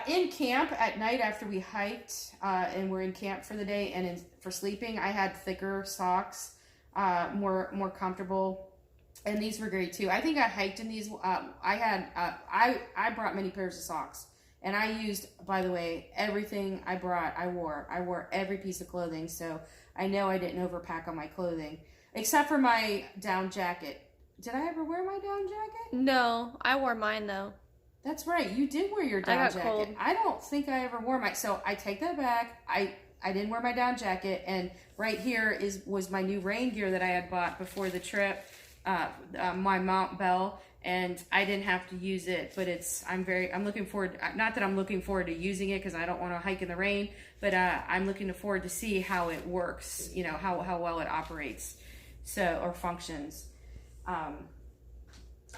In camp at night after we hiked, and we're in camp for the day, and for sleeping, I had thicker socks, more comfortable, and these were great too. I think I hiked in these. I brought many pairs of socks, and I used, by the way, everything I brought. I wore every piece of clothing, so I know I didn't overpack on my clothing, except for my down jacket. Did I ever wear my down jacket? No, I wore mine though. That's right. You did wear your down jacket. Cold. I don't think I ever wore my. So I take that back. I didn't wear my down jacket, and right here was my new rain gear that I had bought before the trip. My Mount Bell, and I didn't have to use it, but I'm looking forward. Not that I'm looking forward to using it because I don't want to hike in the rain, but I'm looking forward to see how it works. You know how well it operates, or functions.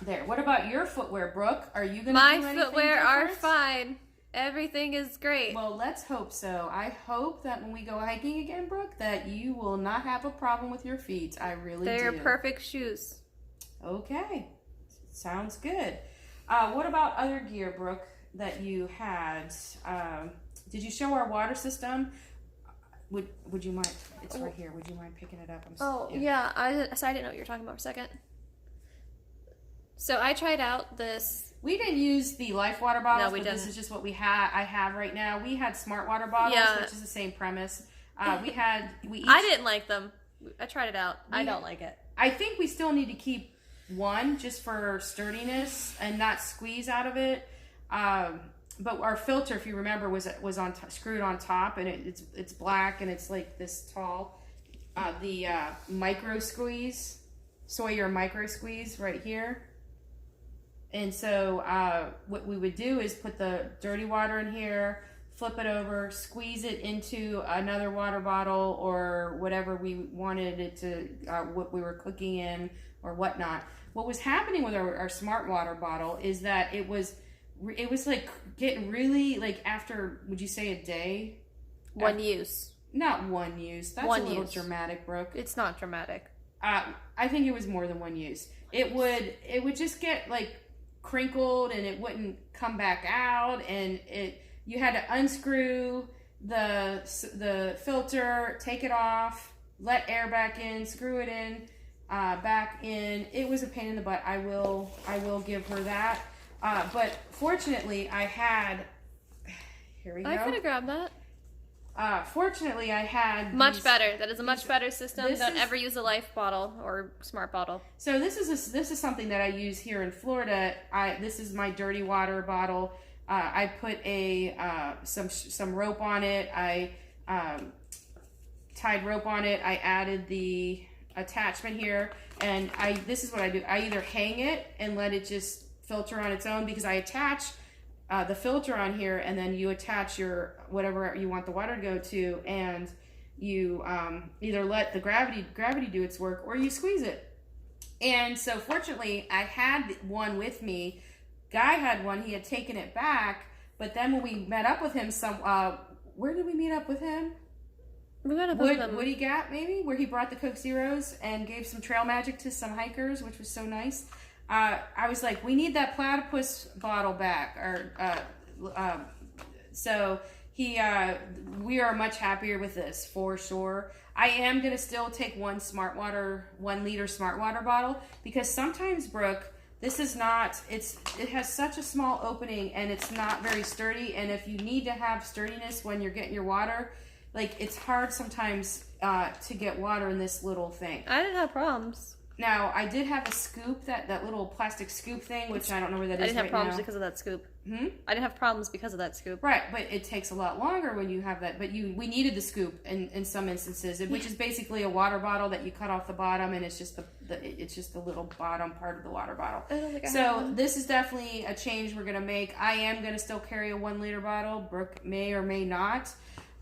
There. What about your footwear, Brooke? Are you going to do anything My footwear are different? fine. Everything is great. Well, let's hope so. I hope that when we go hiking again, Brooke, that you will not have a problem with your feet. I really do. They're perfect shoes. Okay. Sounds good. What about other gear, Brooke, that you had? Did you show our water system? Would you mind? It's right here. Would you mind picking it up? Yeah. I didn't know what you were talking about for a second. So I tried out this. We didn't use the Life water bottles, no, we but didn't. This is just what I have right now. We had Smart water bottles, which is the same premise. I didn't like them. I tried it out. I don't like it. I think we still need to keep one just for sturdiness and not squeeze out of it. But our filter, if you remember, was screwed on top, and it's black and it's like this tall. The micro squeeze, Sawyer micro squeeze right here. And so what we would do is put the dirty water in here, flip it over, squeeze it into another water bottle or whatever we wanted it to, what we were cooking in or whatnot. What was happening with our Smart water bottle is that it was like getting really, like, after, would you say a day? One use. Not one use. That's a little dramatic, Brooke. It's not dramatic. I think it was more than one use. It would just get like crinkled and it wouldn't come back out, and you had to unscrew the filter, take it off, let air back in, screw it in, back in. It was a pain in the butt. I will give her that. But fortunately, I had. Here we go. I could have grabbed that. Fortunately, I had much better. That is a much better system. Don't ever use a Life bottle or Smart bottle. So this is something that I use here in Florida. This is my dirty water bottle. I put some rope on it. I tied rope on it. I added the attachment here, and this is what I do. I either hang it and let it just filter on its own, because I attach the filter on here, and then you attach your whatever you want the water to go to, and you either let the gravity do its work, or you squeeze it. And so fortunately, I had one with me. Guy had one. He had taken it back, but then when we met up with him, where did we meet up with him? We met up with him. Woody Gap, maybe, where he brought the Coke Zeros and gave some trail magic to some hikers, which was so nice. I was like, we need that platypus bottle back, so we are much happier with this for sure. I am gonna still take 1 liter Smart water bottle, because sometimes, Brooke, this is not. It has such a small opening and it's not very sturdy. And if you need to have sturdiness when you're getting your water, like, it's hard sometimes to get water in this little thing. I didn't have problems. Now, I did have a scoop, that little plastic scoop thing, which I don't know where that is right now. I didn't have problems because of that scoop. I didn't have problems because of that scoop. Right, but it takes a lot longer when you have that. But we needed the scoop in some instances, which is basically a water bottle that you cut off the bottom, and it's just the little bottom part of the water bottle. I don't think I have So one. this is definitely a change we're going to make. I am going to still carry a 1 liter bottle. Brooke may or may not.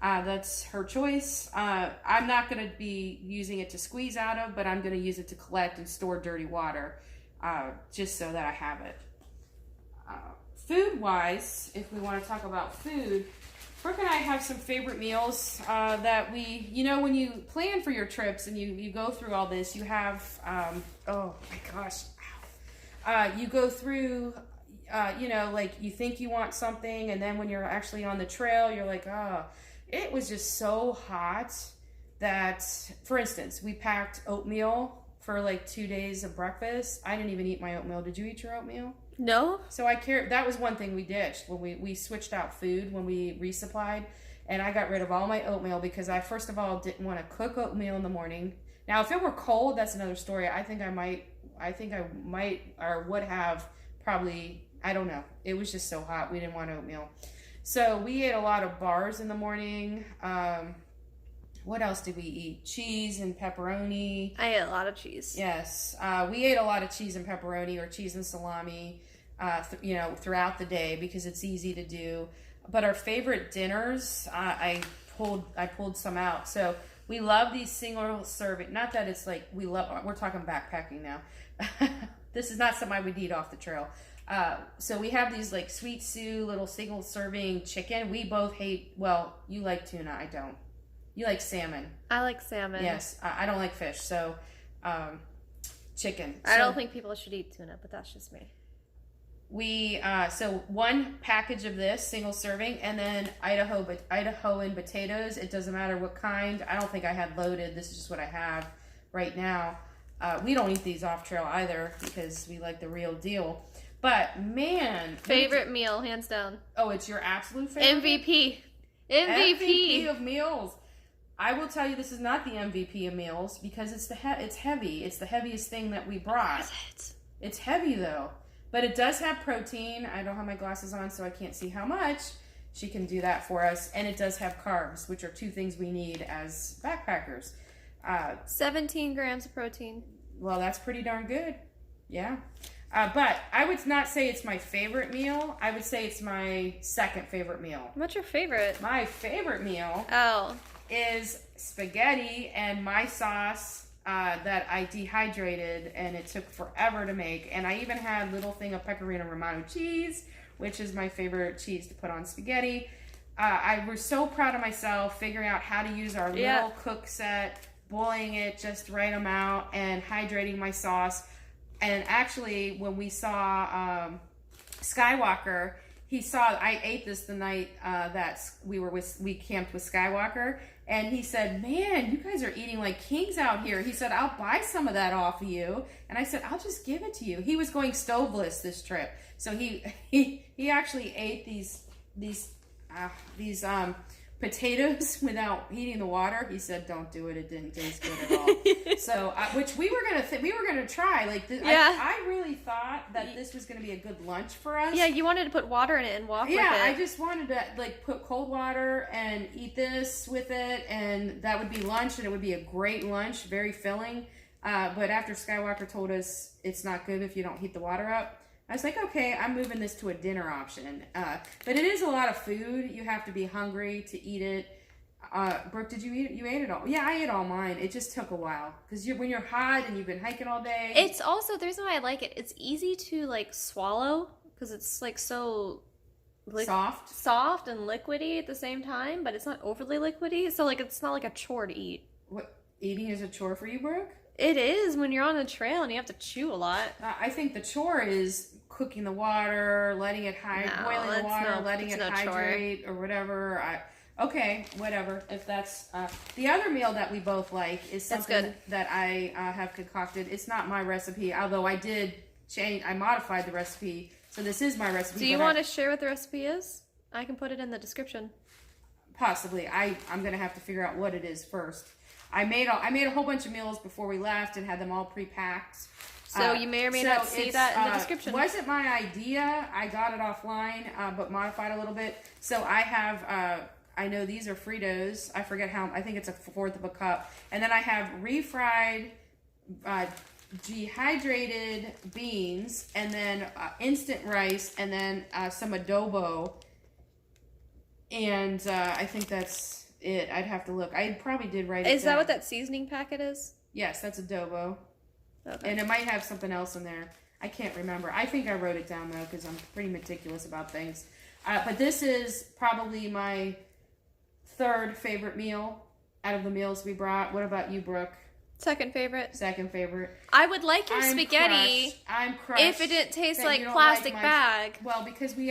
That's her choice. I'm not going to be using it to squeeze out of, but I'm going to use it to collect and store dirty water, just so that I have it. Food-wise, if we want to talk about food, Brooke and I have some favorite meals that we, when you plan for your trips and you go through all this, you have, oh my gosh, you go through you know, like you think you want something, and then when you're actually on the trail, you're like, oh, it was just so hot that, for instance, we packed oatmeal for like 2 days of breakfast. I didn't even eat my oatmeal. Did you eat your oatmeal? No. So that was one thing we ditched when we switched out food when we resupplied, and I got rid of all my oatmeal because I, first of all, didn't want to cook oatmeal in the morning. Now, if it were cold, that's another story. I think I might or would have probably, I don't know. It was just so hot. We didn't want oatmeal. So we ate a lot of bars in the morning. What else did we eat? Cheese and pepperoni. I ate a lot of cheese. Yes. We ate a lot of cheese and pepperoni or cheese and salami, you know, throughout the day because it's easy to do. But our favorite dinners, I pulled some out. So we love these single serving. Not that it's like we're talking backpacking now. This is not something I would eat off the trail. So we have these like Sweet Sue little single serving chicken. We both hate, well, you like tuna, I don't. You like salmon. I like salmon. Yes, I don't like fish, so chicken. I don't think people should eat tuna, but that's just me. So one package of this, single serving, and then Idahoan potatoes. It doesn't matter what kind. I don't think I had loaded. This is just what I have right now. We don't eat these off trail either because we like the real deal. But man, favorite meal, hands down. Oh, it's your absolute favorite? MVP of meals. I will tell you, this is not the MVP of meals because it's heavy. It's the heaviest thing that we brought. Is it? It's heavy though, but it does have protein. I don't have my glasses on, so I can't see how much. She can do that for us, and it does have carbs, which are two things we need as backpackers. 17 grams of protein. Well, that's pretty darn good. Yeah. But I would not say it's my favorite meal. I would say it's my second favorite meal. What's your favorite? My favorite meal is spaghetti and my sauce that I dehydrated, and it took forever to make. And I even had a little thing of Pecorino Romano cheese, which is my favorite cheese to put on spaghetti. I was so proud of myself figuring out how to use our little cook set, boiling it just the right amount, and hydrating my sauce. And actually, when we saw Skywalker, I ate this the night that we camped with Skywalker, and he said, "Man, you guys are eating like kings out here." He said, "I'll buy some of that off of you," and I said, "I'll just give it to you." He was going stoveless this trip, so he actually ate these potatoes without heating the water. He said, "Don't do it. It didn't taste good at all." So, which we were gonna try. Like, I really thought that this was gonna be a good lunch for us. Yeah, you wanted to put water in it and walk with it. Yeah, I just wanted to like put cold water and eat this with it, and that would be lunch, and it would be a great lunch, very filling. But after Skywalker told us it's not good if you don't heat the water up, I was like, okay, I'm moving this to a dinner option. But it is a lot of food. You have to be hungry to eat it. Brooke, did you eat it? You ate it all? Yeah, I ate all mine. It just took a while. Because when you're hot and you've been hiking all day. It's also, the reason why I like it, it's easy to like swallow. Because it's like so soft and liquidy at the same time. But it's not overly liquidy. So like it's not like a chore to eat. What, eating is a chore for you, Brooke? It is when you're on the trail and you have to chew a lot. I think the chore is cooking the water, letting it boiling the water, letting it hydrate, or whatever. Okay, whatever. If that's the other meal that we both like is something that I have concocted. It's not my recipe, although I did change. I modified the recipe, so this is my recipe. Do you want to share what the recipe is? I can put it in the description. Possibly. I'm gonna have to figure out what it is first. I made a whole bunch of meals before we left and had them all pre-packed. So you may or may not see that in the description. Wasn't my idea. I got it offline, but modified a little bit. So I have, I know these are Fritos. I forget how, I think it's a fourth of a cup. And then I have refried, dehydrated beans, and then instant rice, and then some adobo. And I think that's it. I'd have to look. I probably did write it down. Is that what that seasoning packet is? Yes, that's adobo. Okay. And it might have something else in there. I can't remember. I think I wrote it down, though, because I'm pretty meticulous about things. But this is probably my third favorite meal out of the meals we brought. What about you, Brooke? Second favorite. Second favorite. I would like your spaghetti. I'm crushed. If it didn't taste like plastic bag. Well, because we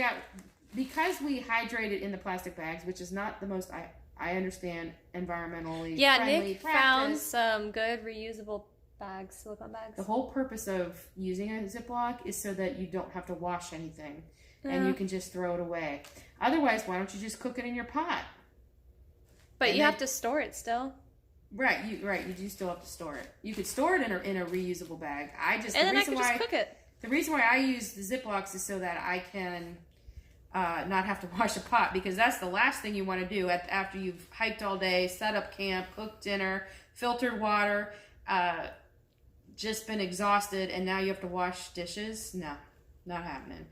hydrate it in the plastic bags, which is not the most I understand environmentally friendly Nick practice. found some good reusable bags, silicone bags. The whole purpose of using a Ziploc is so that you don't have to wash anything, and you can just throw it away. Otherwise, why don't you just cook it in your pot? But you have to store it still. Right, you do still have to store it. You could store it in a reusable bag. I could just cook it. The reason why I use the Ziplocs is so that I can not have to wash a pot, because that's the last thing you want to do after you've hiked all day, set up camp, cooked dinner, filtered water, just been exhausted, and now you have to wash dishes. No, not happening.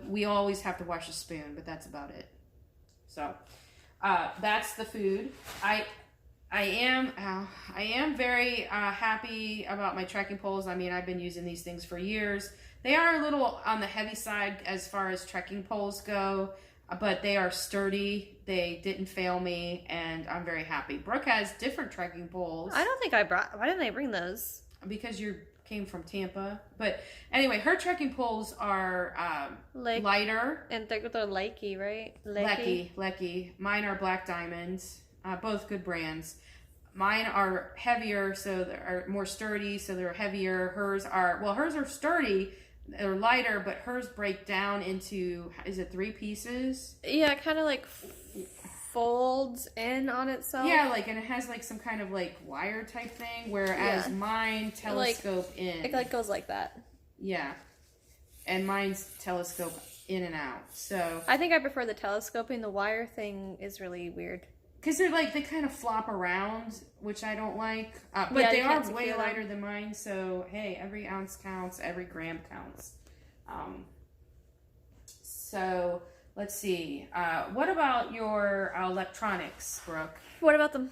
We always have to wash a spoon, but that's about it. So that's the food. I am very happy about my trekking poles. I mean, I've been using these things for years. They are a little on the heavy side as far as trekking poles go, but they are sturdy. They didn't fail me, and I'm very happy. Brooke has different trekking poles. I don't think why didn't I bring those? Because you came from Tampa. But anyway, her trekking poles are lighter. And they're Lecky, right? Lecky. Mine are Black Diamonds. Both good brands. Mine are heavier, so they're more sturdy, so they're heavier. Hers are sturdy. They're lighter, but hers break down into, is it 3 pieces? Yeah, it kind of like folds in on itself. Yeah, and it has some kind of wire type thing, whereas mine telescope in. It goes like that. Yeah. And mine's telescope in and out. So I think I prefer the telescoping. The wire thing is really weird. Because they kind of flop around, which I don't like. But they are way lighter than mine, so hey, every ounce counts, every gram counts. So let's see. What about your electronics, Brooke? What about them?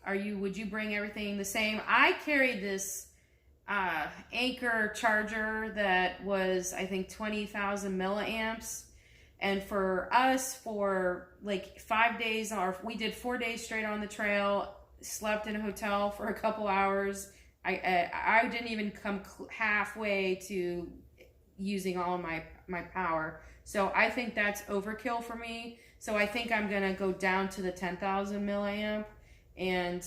Would you bring everything the same? I carried this Anchor charger that was, I think, 20,000 milliamps. And for us, for 5 days, we did 4 days straight on the trail, slept in a hotel for a couple hours. I didn't even come halfway to using all of my power. So I think that's overkill for me. So I think I'm going to go down to the 10,000 milliamp, and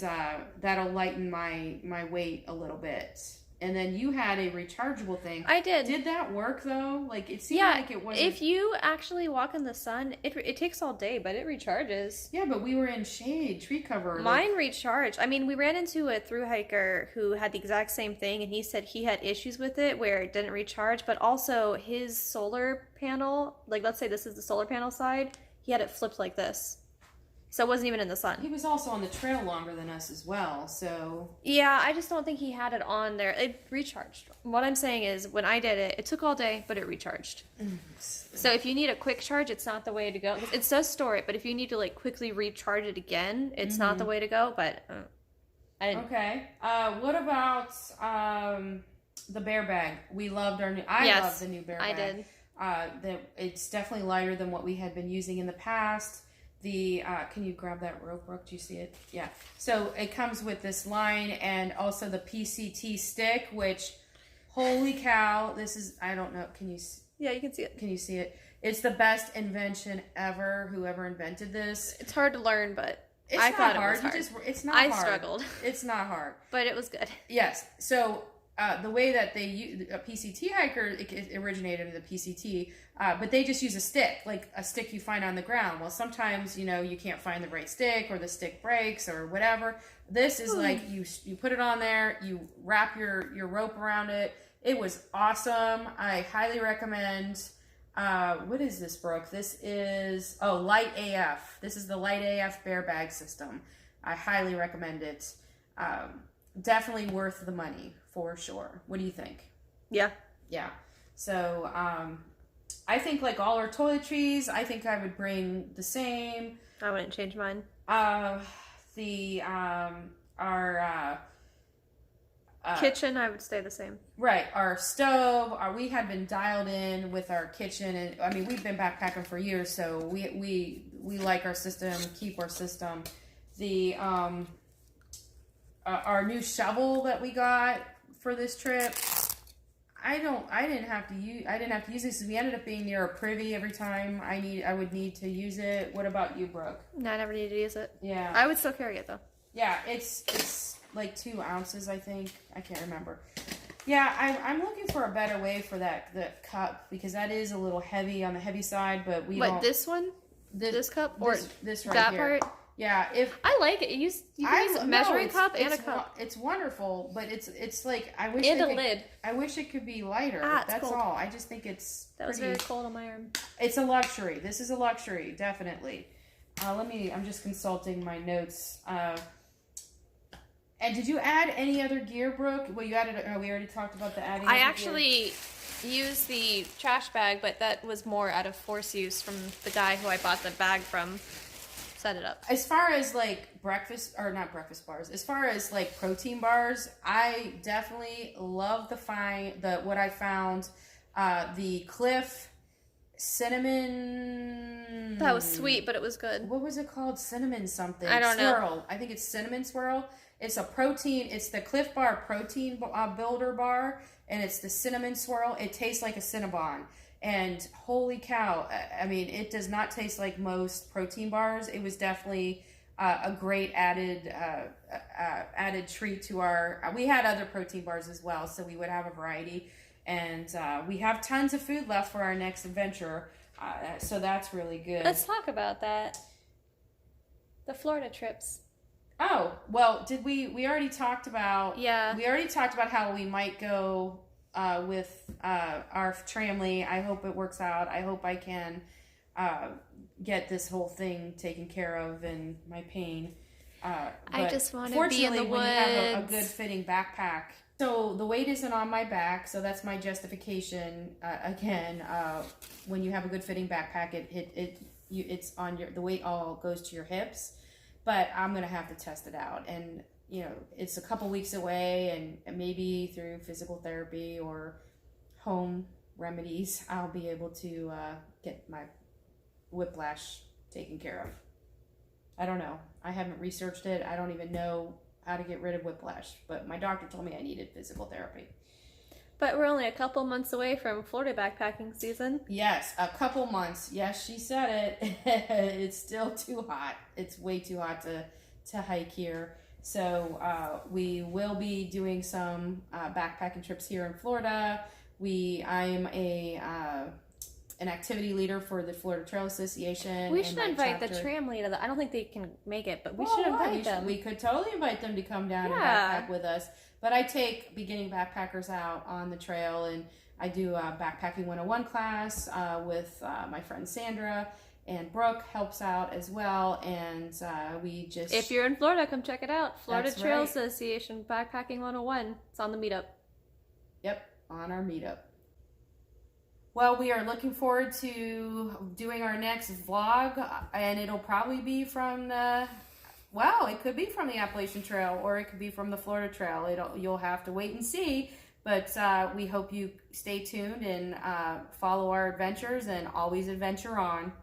that'll lighten my weight a little bit. And then you had a rechargeable thing. I did. Did that work though? It seemed like it wasn't. If you actually walk in the sun, it takes all day, but it recharges. Yeah, but we were in shade, tree cover. Mine recharged. I mean, we ran into a thru hiker who had the exact same thing, and he said he had issues with it where it didn't recharge, but also his solar panel, let's say this is the solar panel side, he had it flipped like this. So it wasn't even in the sun. He was also on the trail longer than us as well, so... Yeah, I just don't think he had it on there. It recharged. What I'm saying is, when I did it, it took all day, but it recharged. So if you need a quick charge, it's not the way to go. It does store it, but if you need to, quickly recharge it again, it's not the way to go, but... I didn't... Okay. What about the bear bag? We loved our new... I love the new bear bag. I did. It's definitely lighter than what we had been using in the past. Can you grab that rope, Brooke? Do you see it? Yeah. So it comes with this line and also the PCT stick, which, holy cow, this is, I don't know, can you see? Yeah, you can see it. Can you see it? It's the best invention ever, whoever invented this. It's hard to learn, but I thought it was hard. It's not hard. I struggled. It's not hard. But it was good. Yes. So the way that they use a PCT hiker, it originated in the PCT, but they just use a stick, a stick you find on the ground. Well, sometimes, you can't find the right stick or the stick breaks or whatever. This is you put it on there, you wrap your rope around it. It was awesome. I highly recommend. What is this, Brooke? This is, Light AF. This is the Light AF bear bag system. I highly recommend it. Definitely worth the money, for sure. What do you think? Yeah. Yeah. So, I think all our toiletries, I think I would bring the same. I wouldn't change mine. Kitchen, I would stay the same. Right. Our stove, we had been dialed in with our kitchen, and I mean, we've been backpacking for years, so we like our system, keep our system. our new shovel that we got for this trip. I didn't have to use this. We ended up being near a privy every time I would need to use it. What about you, Brooke? No, I never needed to use it. Yeah. I would still carry it though. Yeah, it's like 2 ounces, I think. I can't remember. Yeah, I'm looking for a better way for the cup, because that is a little heavy on the heavy side, but we don't... This one? This cup? Or this right that here. part? Yeah, I like it. You can use a measuring cup and a cup. It's wonderful, but it's like I wish lid. I wish it could be lighter. That's cold. All. I just think it's that was very cold on my arm. It's a luxury. This is a luxury, definitely. I'm just consulting my notes. And did you add any other gear, Brooke? Well, you added. We already talked about the adding. I actually used the trash bag, but that was more out of force use from the guy who I bought the bag from. Set it up. As far as like not breakfast bars, as far as like protein bars, I definitely love what I found, the Cliff cinnamon. That was sweet, but it was good. What was it called? Cinnamon something. I don't know. I think it's cinnamon swirl. It's a protein. It's the Cliff Bar protein builder bar, and it's the cinnamon swirl. It tastes like a Cinnabon. And holy cow, I mean, it does not taste like most protein bars. It was definitely a great added treat to our... We had other protein bars as well, so we would have a variety. And we have tons of food left for our next adventure, so that's really good. Let's talk about that. The Florida trips. Oh, well, did we already talked about... Yeah. We already talked about how we might go... with our family. I hope it works out. I hope I can get this whole thing taken care of and my pain. I just want to be in the woods. Fortunately, when you have a good fitting backpack. So the weight isn't on my back, so that's my justification. Again, when you have a good fitting backpack, it's on the weight all goes to your hips. But I'm gonna have to test it out, and it's a couple weeks away, and maybe through physical therapy or home remedies, I'll be able to get my whiplash taken care of. I don't know. I haven't researched it. I don't even know how to get rid of whiplash, but my doctor told me I needed physical therapy. But we're only a couple months away from Florida backpacking season. Yes, a couple months. Yes, she said it. It's still too hot. It's way too hot to hike here. So we will be doing some backpacking trips here in Florida. I'm an activity leader for the Florida Trail Association. We should invite the tram leader. I don't think they can make it, but we should invite them. We could totally invite them to come down and backpack with us. But I take beginning backpackers out on the trail, and I do a backpacking 101 class with my friend Sandra. And Brooke helps out as well, and we just... If you're in Florida, come check it out. Florida Trail Association Backpacking 101. It's on the meetup. Yep, on our meetup. Well, we are looking forward to doing our next vlog, and it'll probably be from the... Well, it could be from the Appalachian Trail, or it could be from the Florida Trail. You'll have to wait and see. But we hope you stay tuned and follow our adventures, and always adventure on.